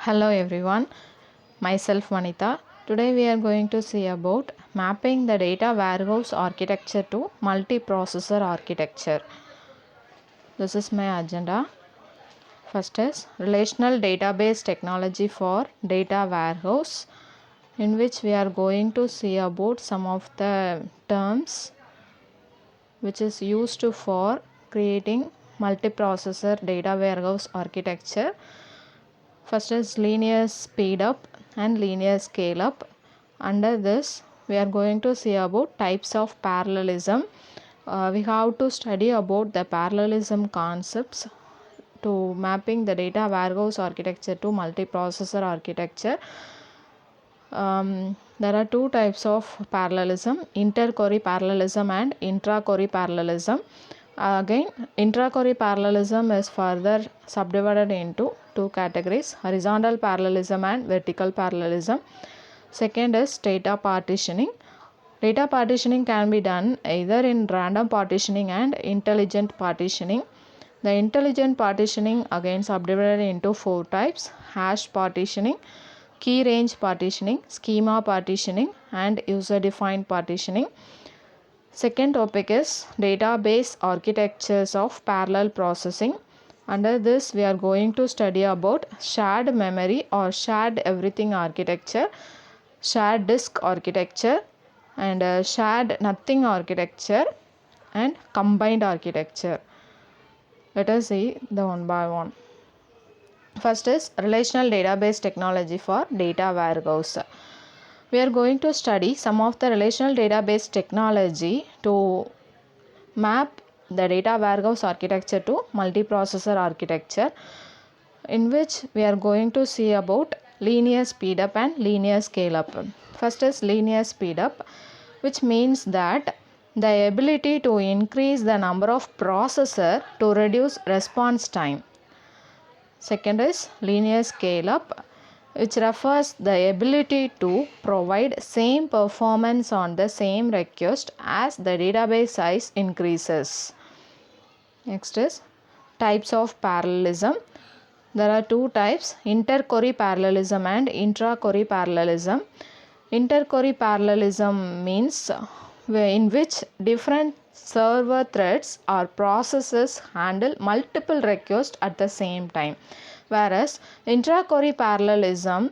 Hello everyone, myself Vanitha. Today we are going to see about mapping the data warehouse architecture to multiprocessor architecture. This is my agenda. First is relational database technology for data warehouse, in which we are going to see about some of the terms which is used for creating multiprocessor data warehouse architecture. First is linear speed up and linear scale up. Under this, we are going to see about types of parallelism. We have to study about the parallelism concepts to mapping the data warehouse architecture to multiprocessor architecture. There are two types of parallelism: inter-query parallelism and intra-query parallelism. Again, intra-query parallelism is further subdivided into two categories: horizontal parallelism and vertical parallelism. Second is data partitioning. Data partitioning can be done either in random partitioning and intelligent partitioning. The intelligent partitioning again subdivided into four types: hash partitioning, key range partitioning, schema partitioning, and user defined partitioning. Second topic is database architectures of parallel processing. Under this, we are going to study about shared memory or shared everything architecture, shared disk architecture, and shared nothing architecture, and combined architecture. Let us see the one by one. First is relational database technology for data warehouse. We are going to study some of the relational database technology to map the data warehouse architecture to multiprocessor architecture, in which we are going to see about linear speed up and linear scale up. First is linear speed up, which means that the ability to increase the number of processor to reduce response time. Second is linear scale up, which refers the ability to provide same performance on the same request as the database size increases. Next is types of parallelism. There are two types: inter-query parallelism and intra-query parallelism. Inter-query parallelism means in which different server threads or processes handle multiple requests at the same time, whereas intra-query parallelism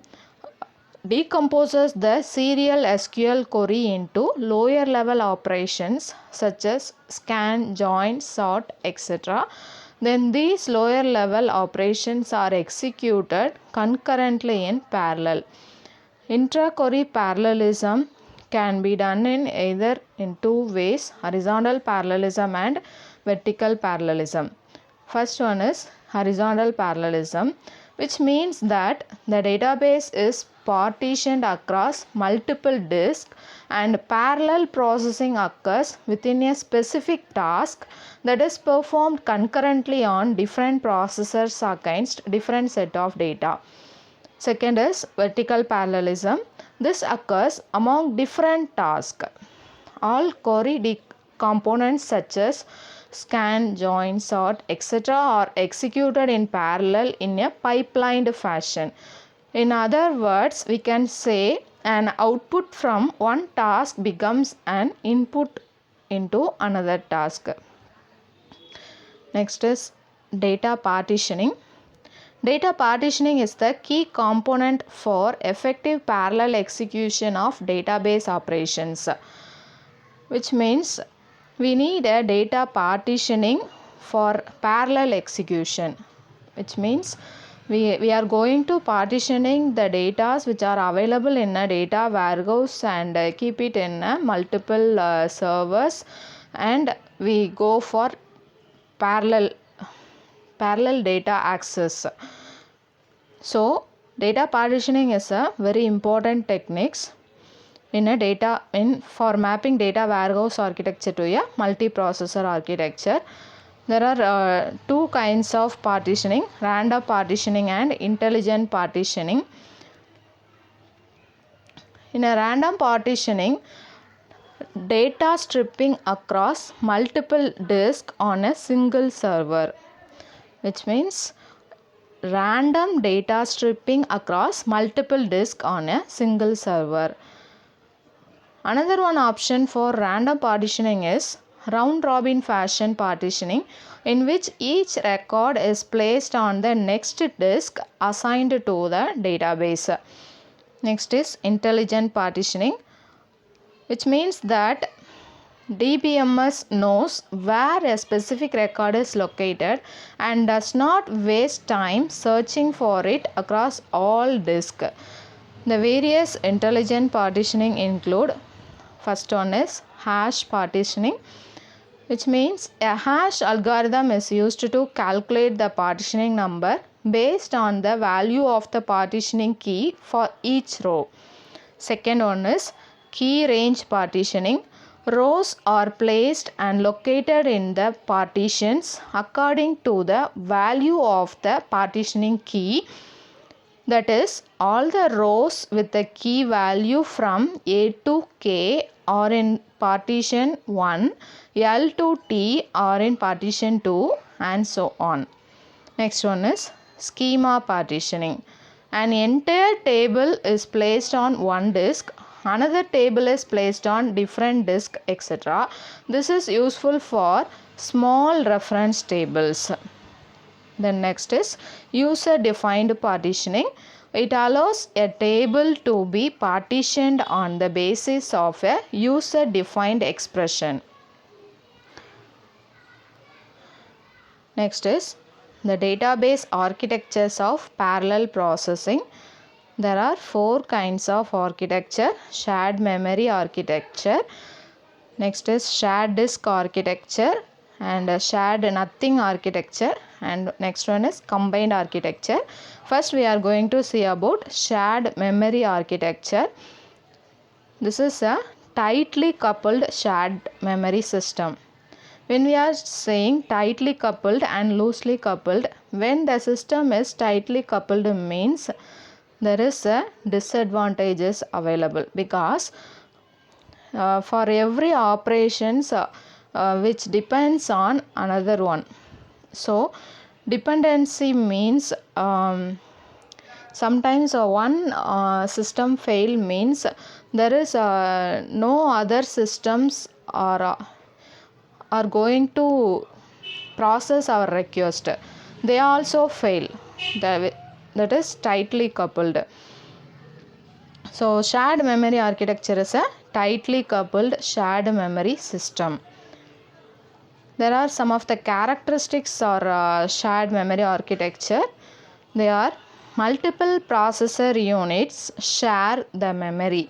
decomposes the serial SQL query into lower level operations such as scan, join, sort, etc. Then these lower level operations are executed concurrently in parallel. Intra-query parallelism can be done in either in two ways: horizontal parallelism and vertical parallelism. First one is horizontal parallelism, which means that the database is partitioned across multiple disks and parallel processing occurs within a specific task that is performed concurrently on different processors against different set of data. Second is vertical parallelism. This occurs among different tasks. All query components such as scan, join, sort, etc. are executed in parallel in a pipelined fashion. In other words, we can say an output from one task becomes an input into another task. Next is data partitioning. Data partitioning is the key component for effective parallel execution of database operations, which means we need a data partitioning for parallel execution, which means we are going to partitioning the data which are available in a data warehouse and keep it in multiple servers, and we go for parallel data access. So data partitioning is a very important techniques for mapping data warehouse architecture to a multiprocessor architecture. There are two kinds of partitioning: random partitioning and intelligent partitioning. In a random partitioning, data stripping across multiple disks on a single server, which means random data stripping across multiple disks on a single server. Another one option for random partitioning is round robin fashion partitioning, in which each record is placed on the next disk assigned to the database. Next is intelligent partitioning, which means that DBMS knows where a specific record is located and does not waste time searching for it across all disks. The various intelligent partitioning include, first one is hash partitioning, which means a hash algorithm is used to calculate the partitioning number based on the value of the partitioning key for each row. Second one is key range partitioning. Rows are placed and located in the partitions according to the value of the partitioning key. That is, all the rows with the key value from A to K are in partition 1, L to T are in partition 2, and so on. Next one is schema partitioning. An entire table is placed on one disk, another table is placed on different disk, etc. This is useful for small reference tables. Then next is user defined partitioning. It allows a table to be partitioned on the basis of a user defined expression. Next is the database architectures of parallel processing. There are 4 kinds of architecture: shared memory architecture, next is shared disk architecture, and shared nothing architecture, and next one is combined architecture. First we are going to see about shared memory architecture. This is a tightly coupled shared memory system. When we are saying tightly coupled and loosely coupled, when the system is tightly coupled means there is a disadvantages available, because for every operations which depends on another one. So dependency means sometimes one system fail means there is no other systems are going to process our request. They also fail. That is tightly coupled. So shared memory architecture is a tightly coupled shared memory system. There are some of the characteristics of shared memory architecture. They are: multiple processor units share the memory.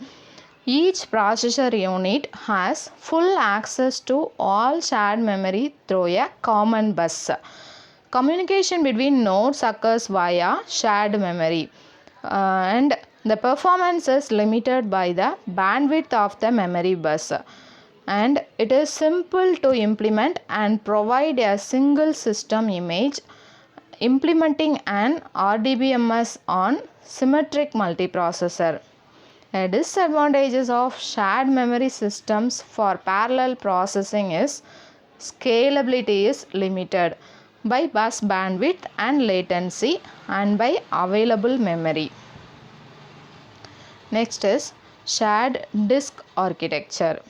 Each processor unit has full access to all shared memory through a common bus. Communication between nodes occurs via shared memory, and the performance is limited by the bandwidth of the memory bus, and it is simple to implement and provide a single system image, implementing an RDBMS on symmetric multiprocessor. A disadvantages of shared memory systems for parallel processing is scalability is limited by bus bandwidth and latency and by available memory. Next is shared disk architecture.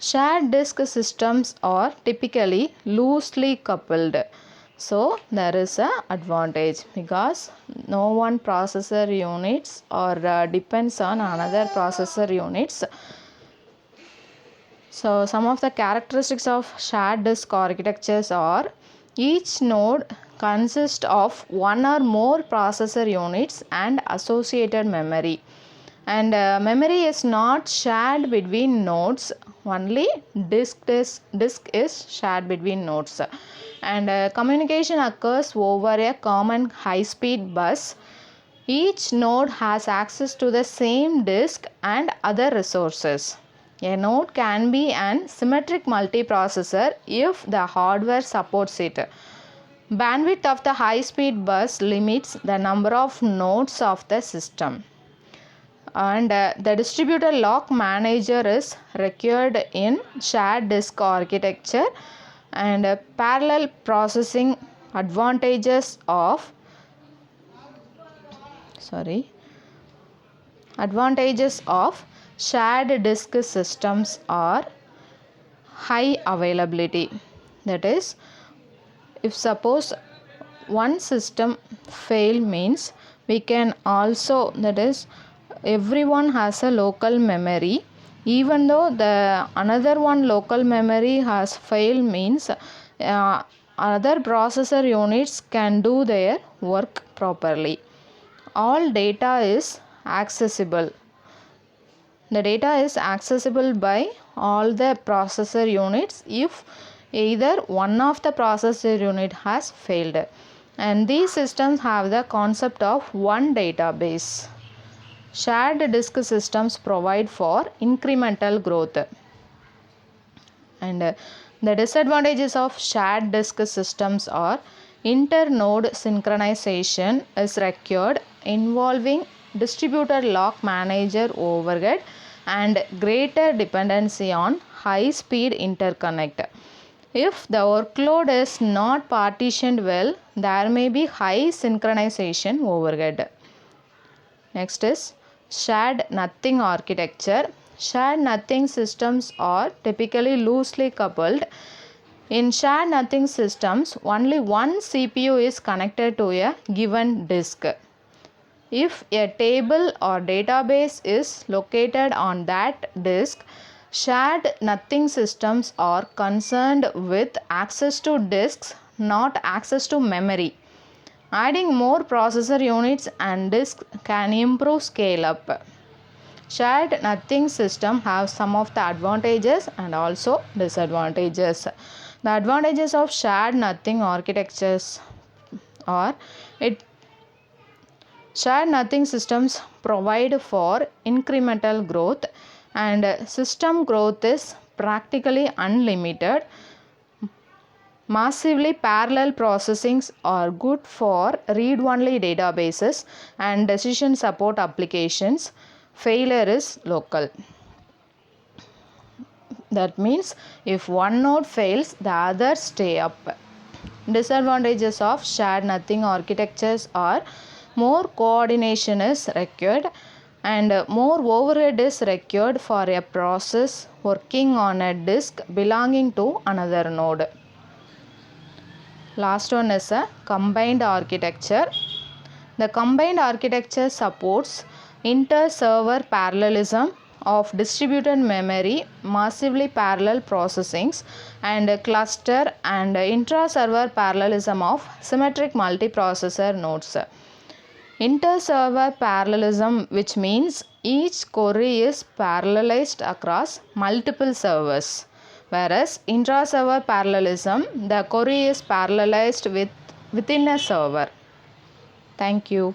Shared disk systems are typically loosely coupled. So there is an advantage because no one processor units or depends on another processor units. So some of the characteristics of shared disk architectures are: each node consists of one or more processor units and associated memory, and memory is not shared between nodes, only disk is shared between nodes, and communication occurs over a common high speed bus. Each node has access to the same disk and other resources. A node can be an symmetric multiprocessor if the hardware supports it. Bandwidth of the high speed bus limits the number of nodes of the system, and the distributed lock manager is required in shared disk architecture. And parallel processing advantages of Advantages of shared disk systems are high availability. That is, if suppose one system fail means we can also, that is, everyone has a local memory. Even though the another one local memory has failed means other processor units can do their work properly. All data is accessible. The data is accessible by all the processor units if either one of the processor unit has failed. And these systems have the concept of one database. Shared disk systems provide for incremental growth. And the disadvantages of shared disk systems are inter-node synchronization is required, involving distributed lock manager overhead and greater dependency on high-speed interconnect. If the workload is not partitioned well, there may be high synchronization overhead. Next is shared nothing architecture. Shared nothing systems are typically loosely coupled. In shared nothing systems, only one CPU is connected to a given disk. If a table or database is located on that disk, shared nothing systems are concerned with access to disks, not access to memory. Adding more processor units and disks can improve scale up. Shared nothing system have some of the advantages and also disadvantages. The advantages of shared nothing architectures are shared nothing systems provide for incremental growth, and system growth is practically unlimited. Massively parallel processings are good for read-only databases and decision support applications. Failure is local. That means if one node fails, the others stay up. Disadvantages of shared nothing architectures are more coordination is required and more overhead is required for a process working on a disk belonging to another node. Last one is a combined architecture. The combined architecture supports inter-server parallelism of distributed memory, massively parallel processings, and cluster and intra-server parallelism of symmetric multiprocessor nodes. Inter-server parallelism, which means each query is parallelized across multiple servers, whereas intra-server parallelism, the query is parallelized within a server. Thank you.